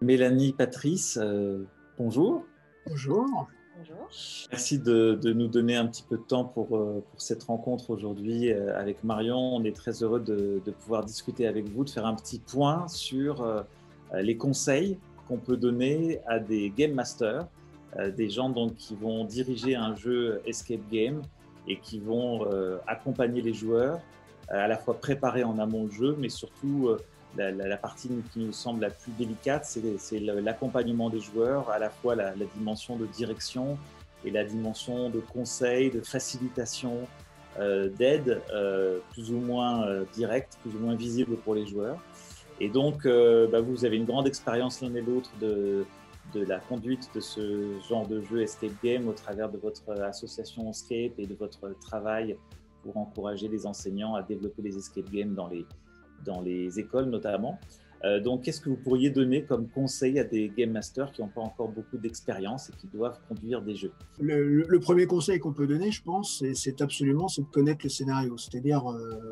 Mélanie, Patrice, bonjour. Bonjour. Bonjour. Merci de nous donner un petit peu de temps pour cette rencontre aujourd'hui avec Marion. On est très heureux de pouvoir discuter avec vous, de faire un petit point sur les conseils qu'on peut donner à des game masters, des gens donc, qui vont diriger un jeu escape game et qui vont accompagner les joueurs, à la fois préparer en amont le jeu, mais surtout la partie qui nous semble la plus délicate, c'est l'accompagnement des joueurs, à la fois la dimension de direction et la dimension de conseil, de facilitation, d'aide, plus ou moins directe, plus ou moins visible pour les joueurs. Et donc, vous avez une grande expérience l'un et l'autre de la conduite de ce genre de jeu escape game au travers de votre association Escape et de votre travail pour encourager les enseignants à développer les escape games dans les écoles notamment. Donc, qu'est-ce que vous pourriez donner comme conseil à des game masters qui n'ont pas encore beaucoup d'expérience et qui doivent conduire des jeux? Le premier conseil qu'on peut donner, je pense, c'est de connaître le scénario, c'est-à-dire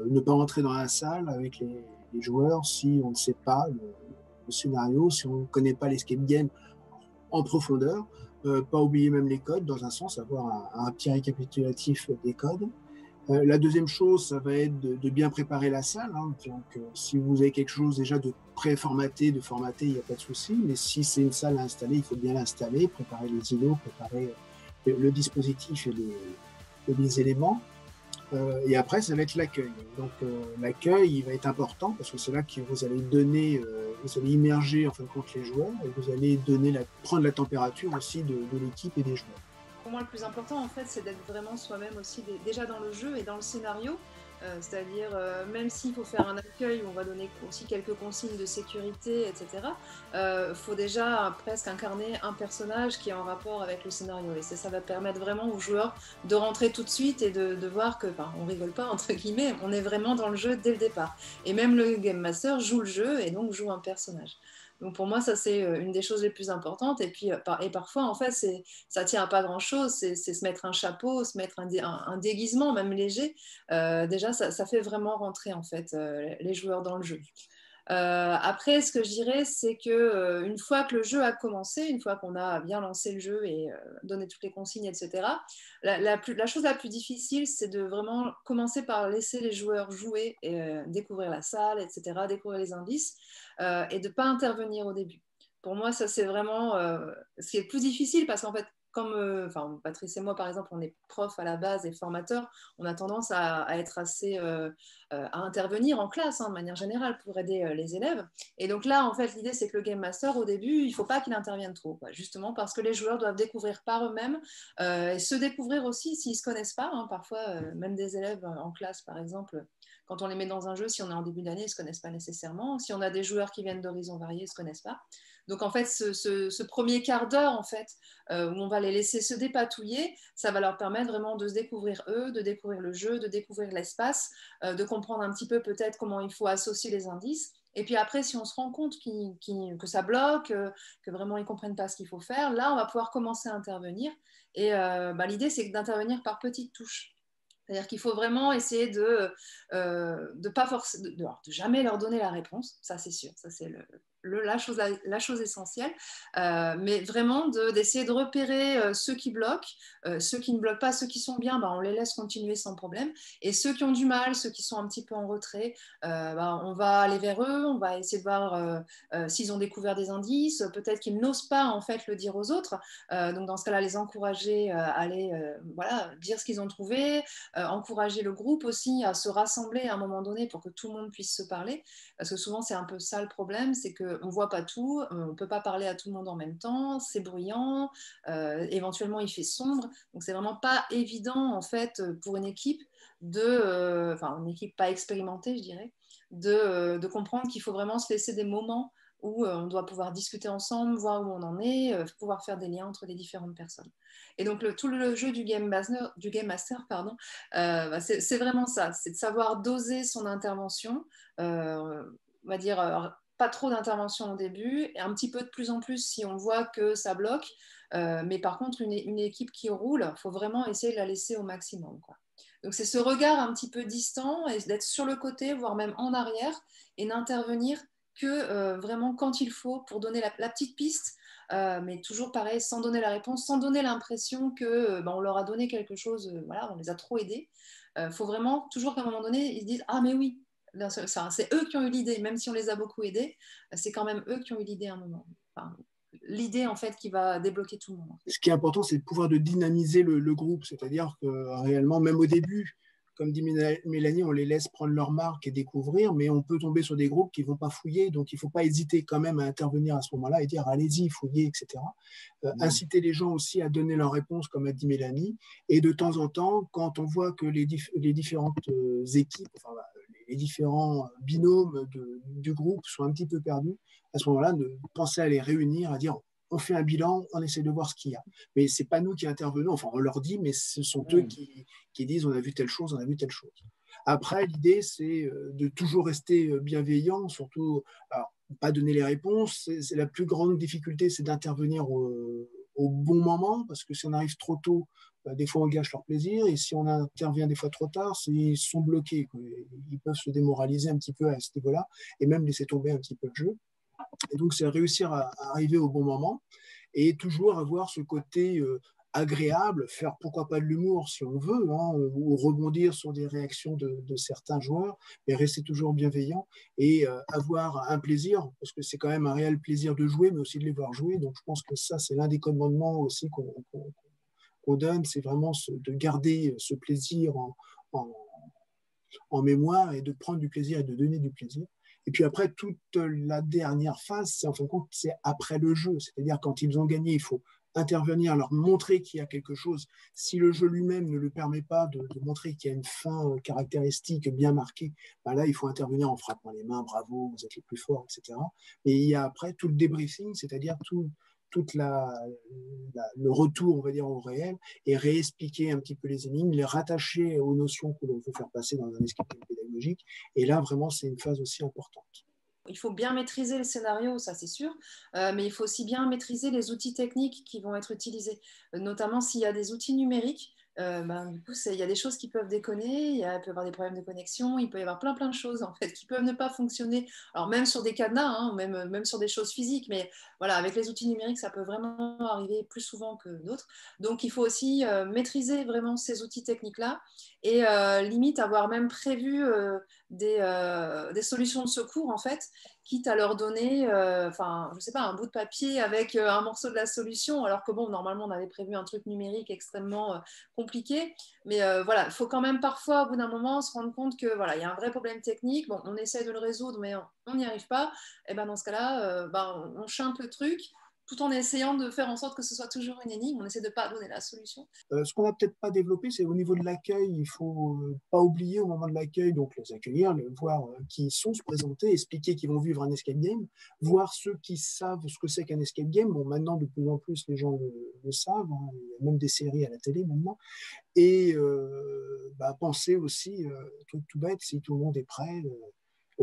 ne pas rentrer dans la salle avec les joueurs si on ne sait pas le scénario, si on ne connaît pas l'escape game en profondeur, pas oublier même les codes, dans un sens, avoir un petit récapitulatif des codes. La deuxième chose, ça va être de bien préparer la salle. Hein. Donc, si vous avez quelque chose déjà de pré-formaté, de formaté, il n'y a pas de souci. Mais si c'est une salle à installer, il faut bien l'installer, préparer les îlots, préparer le dispositif et les éléments. Et après, ça va être l'accueil. Donc, l'accueil, il va être important parce que c'est là que vous allez donner, vous allez immerger en fin de compte les joueurs et vous allez prendre la température aussi de l'équipe et des joueurs. Pour moi, le plus important, en fait, c'est d'être vraiment soi-même aussi, déjà dans le jeu et dans le scénario. C'est-à-dire, même s'il faut faire un accueil où on va donner aussi quelques consignes de sécurité, etc., faut déjà presque incarner un personnage qui est en rapport avec le scénario. Et ça va permettre vraiment aux joueurs de rentrer tout de suite et de voir que, on rigole pas, entre guillemets, on est vraiment dans le jeu dès le départ. Et même le Game Master joue le jeu et donc joue un personnage. Donc pour moi, ça c'est une des choses les plus importantes. Et puis parfois, en fait, ça tient à pas grand-chose. C'est se mettre un chapeau, se mettre un déguisement, même léger. Déjà, ça fait vraiment rentrer en fait les joueurs dans le jeu. Après, ce que je dirais, c'est que une fois que le jeu a commencé, une fois qu'on a bien lancé le jeu et donné toutes les consignes, etc., la chose la plus difficile, c'est de vraiment commencer par laisser les joueurs jouer et découvrir la salle, etc., découvrir les indices et de ne pas intervenir au début. Pour moi, ça, c'est vraiment ce qui est le plus difficile parce qu'en fait, comme Patrice et moi, par exemple, on est profs à la base et formateurs, on a tendance à être assez à intervenir en classe, hein, de manière générale, pour aider les élèves. Et donc là, en fait, l'idée, c'est que le Game Master, au début, il ne faut pas qu'il intervienne trop, quoi, justement parce que les joueurs doivent découvrir par eux-mêmes et se découvrir aussi s'ils ne se connaissent pas. Hein, parfois, même des élèves en classe, par exemple, quand on les met dans un jeu, si on est en début d'année, ils ne se connaissent pas nécessairement. Si on a des joueurs qui viennent d'horizons variés, ils ne se connaissent pas. Donc, en fait, ce premier quart d'heure, en fait, où on va les laisser se dépatouiller, ça va leur permettre vraiment de se découvrir eux, de découvrir le jeu, de découvrir l'espace, de comprendre un petit peu peut-être comment il faut associer les indices. Et puis après, si on se rend compte que ça bloque, que vraiment ils ne comprennent pas ce qu'il faut faire, là, on va pouvoir commencer à intervenir. Et l'idée, c'est d'intervenir par petites touches. C'est-à-dire qu'il faut vraiment essayer de pas forcer, de jamais leur donner la réponse, ça c'est sûr, ça c'est la chose essentielle, mais vraiment d'essayer de repérer ceux qui bloquent, ceux qui ne bloquent pas, ceux qui sont bien, on les laisse continuer sans problème, et ceux qui ont du mal, ceux qui sont un petit peu en retrait, on va aller vers eux, on va essayer de voir s'ils ont découvert des indices, peut-être qu'ils n'osent pas en fait le dire aux autres, donc dans ce cas-là, les encourager à aller dire ce qu'ils ont trouvé, encourager le groupe aussi à se rassembler à un moment donné pour que tout le monde puisse se parler, parce que souvent c'est un peu ça le problème, c'est qu'on ne voit pas tout, on ne peut pas parler à tout le monde en même temps, c'est bruyant, éventuellement il fait sombre, donc c'est vraiment pas évident en fait pour une équipe une équipe pas expérimentée je dirais, de comprendre qu'il faut vraiment se laisser des moments où on doit pouvoir discuter ensemble, voir où on en est, pouvoir faire des liens entre les différentes personnes. Et donc tout le jeu du Game Master, c'est vraiment ça, c'est de savoir doser son intervention, on va dire pas trop d'intervention au début, et un petit peu de plus en plus si on voit que ça bloque, mais par contre une équipe qui roule, il faut vraiment essayer de la laisser au maximum, quoi. Donc c'est ce regard un petit peu distant et d'être sur le côté, voire même en arrière, et n'intervenir que vraiment quand il faut pour donner la petite piste, mais toujours pareil, sans donner la réponse, sans donner l'impression que on leur a donné quelque chose, voilà, on les a trop aidés. Faut vraiment toujours qu'à un moment donné, ils se disent ah mais oui, c'est eux qui ont eu l'idée, même si on les a beaucoup aidés, c'est quand même eux qui ont eu l'idée à un moment. Enfin, l'idée en fait qui va débloquer tout le monde. Ce qui est important, c'est de pouvoir de dynamiser le groupe, c'est-à-dire que réellement, même au début, comme dit Mélanie, on les laisse prendre leur marque et découvrir, mais on peut tomber sur des groupes qui ne vont pas fouiller, donc il ne faut pas hésiter quand même à intervenir à ce moment-là et dire allez-y, fouillez, etc. Inciter les gens aussi à donner leur réponse, comme a dit Mélanie, et de temps en temps, quand on voit que les différentes équipes, enfin, les différents binômes du groupe sont un petit peu perdus, à ce moment-là, de penser à les réunir, à dire on fait un bilan, on essaie de voir ce qu'il y a. Mais ce n'est pas nous qui intervenons, enfin on leur dit, mais ce sont eux qui disent on a vu telle chose, on a vu telle chose. Après, l'idée, c'est de toujours rester bienveillant, surtout, alors, pas donner les réponses, c'est la plus grande difficulté, c'est d'intervenir au bon moment, parce que si on arrive trop tôt, des fois on gâche leur plaisir, et si on intervient des fois trop tard, ils sont bloqués, quoi. Ils peuvent se démoraliser un petit peu à ce niveau-là, et même laisser tomber un petit peu le jeu. Et donc, c'est réussir à arriver au bon moment et toujours avoir ce côté agréable, faire pourquoi pas de l'humour si on veut, hein, ou rebondir sur des réactions de certains joueurs, mais rester toujours bienveillant et avoir un plaisir, parce que c'est quand même un réel plaisir de jouer, mais aussi de les voir jouer. Donc, je pense que ça, c'est l'un des commandements aussi qu'on donne, c'est vraiment de garder ce plaisir en mémoire et de prendre du plaisir et de donner du plaisir. Et puis après, toute la dernière phase, c'est en fin de compte, c'est après le jeu. C'est-à-dire quand ils ont gagné, il faut intervenir, leur montrer qu'il y a quelque chose. Si le jeu lui-même ne le permet pas de montrer qu'il y a une fin caractéristique bien marquée, ben là, il faut intervenir en frappant les mains, bravo, vous êtes les plus forts, etc. Et il y a après tout le débriefing, c'est-à-dire toute le retour, on va dire, au réel, et réexpliquer un petit peu les énigmes, les rattacher aux notions que l'on veut faire passer dans un escape game pédagogique. Et là, vraiment, c'est une phase aussi importante. Il faut bien maîtriser le scénario, ça c'est sûr, mais il faut aussi bien maîtriser les outils techniques qui vont être utilisés, notamment s'il y a des outils numériques. Du coup, il y a des choses qui peuvent déconner, il peut y avoir des problèmes de connexion, il peut y avoir plein de choses en fait qui peuvent ne pas fonctionner. Alors même sur des cadenas, hein, même sur des choses physiques, mais voilà, avec les outils numériques, ça peut vraiment arriver plus souvent que d'autres. Donc il faut aussi maîtriser vraiment ces outils techniques-là et limite avoir même prévu des solutions de secours en fait, quitte à leur donner, je sais pas, un bout de papier avec un morceau de la solution, alors que bon, normalement on avait prévu un truc numérique extrêmement compliqué, mais voilà, il faut quand même parfois au bout d'un moment se rendre compte que voilà, il y a un vrai problème technique, bon, on essaie de le résoudre, mais on n'y arrive pas, et ben dans ce cas-là, on chante le truc, tout en essayant de faire en sorte que ce soit toujours une énigme, on essaie de ne pas donner la solution. Ce qu'on n'a peut-être pas développé, c'est au niveau de l'accueil. Il ne faut pas oublier au moment de l'accueil, donc les accueillir, voir qui ils sont, se présenter, expliquer qu'ils vont vivre un escape game, voir ceux qui savent ce que c'est qu'un escape game. Bon, maintenant, de plus en plus, les gens le savent, hein. Il y a même des séries à la télé maintenant. Et penser aussi, truc tout bête, si tout le monde est prêt,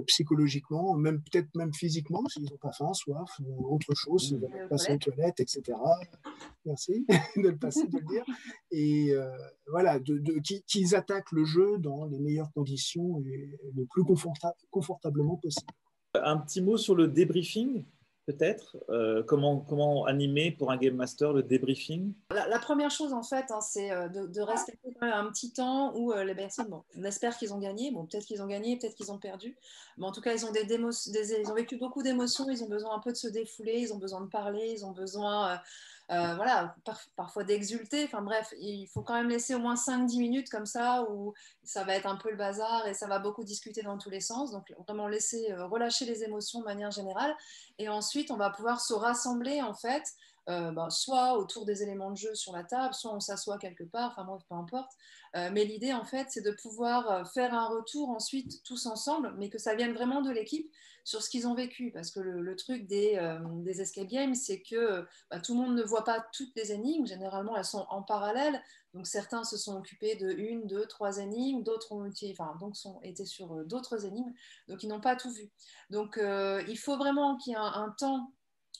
psychologiquement, même peut-être même physiquement, s'ils n'ont pas faim, soif, ou autre chose, s'ils veulent passer aux toilettes, etc. Merci de le passer, de le dire. Et voilà, qu'ils attaquent le jeu dans les meilleures conditions et le plus confortablement possible. Un petit mot sur le débriefing, peut-être. Comment animer pour un Game Master le débriefing? La première chose, en fait, hein, c'est de respecter quand même un petit temps où les personnes, bon, on espère qu'ils ont gagné. Bon, peut-être qu'ils ont gagné, peut-être qu'ils ont perdu. Mais en tout cas, ils ont, ils ont vécu beaucoup d'émotions. Ils ont besoin un peu de se défouler. Ils ont besoin de parler. Ils ont besoin, voilà, parfois d'exulter. Enfin bref, il faut quand même laisser au moins 5-10 minutes comme ça où ça va être un peu le bazar et ça va beaucoup discuter dans tous les sens. Donc, vraiment laisser relâcher les émotions de manière générale. Et ensuite, on va pouvoir se rassembler, en fait, soit autour des éléments de jeu sur la table, soit on s'assoit quelque part, enfin bref, peu importe. Mais l'idée, en fait, c'est de pouvoir faire un retour ensuite tous ensemble, mais que ça vienne vraiment de l'équipe sur ce qu'ils ont vécu. Parce que le truc des escape games, c'est que tout le monde ne voit pas toutes les énigmes. Généralement, elles sont en parallèle. Donc certains se sont occupés de 1, 2, 3 énigmes, d'autres ont été sur d'autres énigmes, donc ils n'ont pas tout vu. Donc il faut vraiment qu'il y ait un temps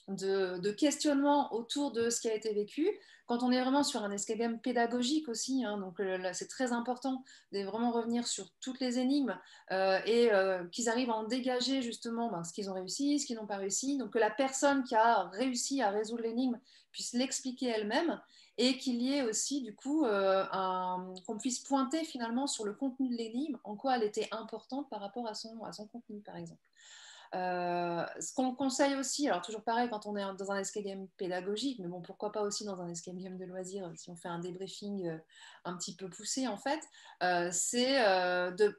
de questionnement autour de ce qui a été vécu. Quand on est vraiment sur un escape game pédagogique aussi, hein, donc là c'est très important de vraiment revenir sur toutes les énigmes et qu'ils arrivent à en dégager justement ce qu'ils ont réussi, ce qu'ils n'ont pas réussi, donc que la personne qui a réussi à résoudre l'énigme puisse l'expliquer elle-même et qu'il y ait aussi du coup qu'on puisse pointer finalement sur le contenu de l'énigme, en quoi elle était importante par rapport à son contenu par exemple. Ce qu'on conseille aussi, alors toujours pareil quand on est dans un escape game pédagogique, mais bon pourquoi pas aussi dans un escape game de loisirs si on fait un débriefing un petit peu poussé en fait, c'est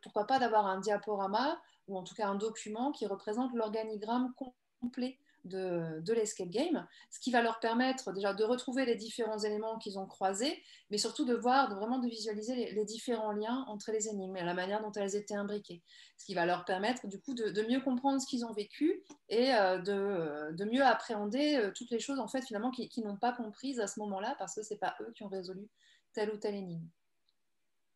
pourquoi pas d'avoir un diaporama ou en tout cas un document qui représente l'organigramme complet de l'escape game, ce qui va leur permettre déjà de retrouver les différents éléments qu'ils ont croisés, mais surtout de voir, vraiment de visualiser les différents liens entre les énigmes et la manière dont elles étaient imbriquées, ce qui va leur permettre du coup de mieux comprendre ce qu'ils ont vécu et de mieux appréhender toutes les choses en fait finalement qu'ils n'ont pas comprises à ce moment-là parce que c'est pas eux qui ont résolu telle ou telle énigme.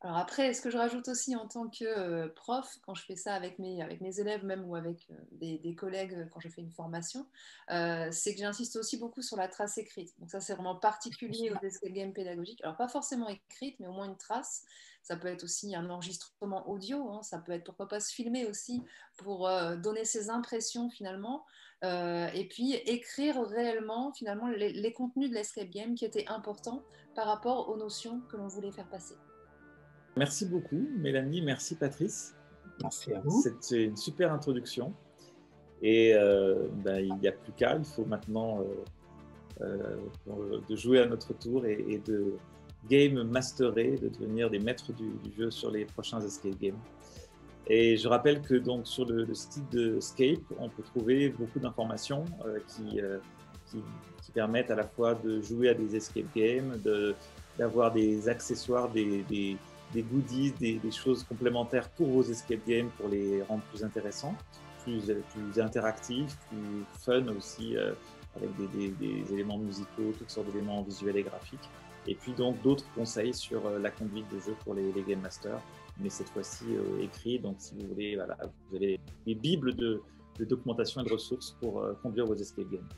Alors après, ce que je rajoute aussi en tant que prof, quand je fais ça avec mes élèves même ou avec des collègues quand je fais une formation, c'est que j'insiste aussi beaucoup sur la trace écrite. Donc ça, c'est vraiment particulier aux escape games pédagogiques. Alors pas forcément écrite, mais au moins une trace. Ça peut être aussi un enregistrement audio, hein. Ça peut être pourquoi pas se filmer aussi pour donner ses impressions finalement. Et puis écrire réellement finalement les contenus de l'escape game qui étaient importants par rapport aux notions que l'on voulait faire passer. Merci beaucoup, Mélanie. Merci, Patrice. Merci à vous. C'était une super introduction. Et il n'y a plus qu'à. Il faut maintenant de jouer à notre tour et de game masterer, de devenir des maîtres du jeu sur les prochains escape games. Et je rappelle que donc, sur le site de Scape, on peut trouver beaucoup d'informations qui permettent à la fois de jouer à des escape games, d'avoir des accessoires, des goodies, des choses complémentaires pour vos escape games pour les rendre plus intéressants, plus interactifs, plus fun aussi, avec des éléments musicaux, toutes sortes d'éléments visuels et graphiques. Et puis donc d'autres conseils sur la conduite de jeu pour les Game Masters, mais cette fois-ci écrit. Donc si vous voulez, voilà, vous avez des bibles de documentation et de ressources pour conduire vos escape games.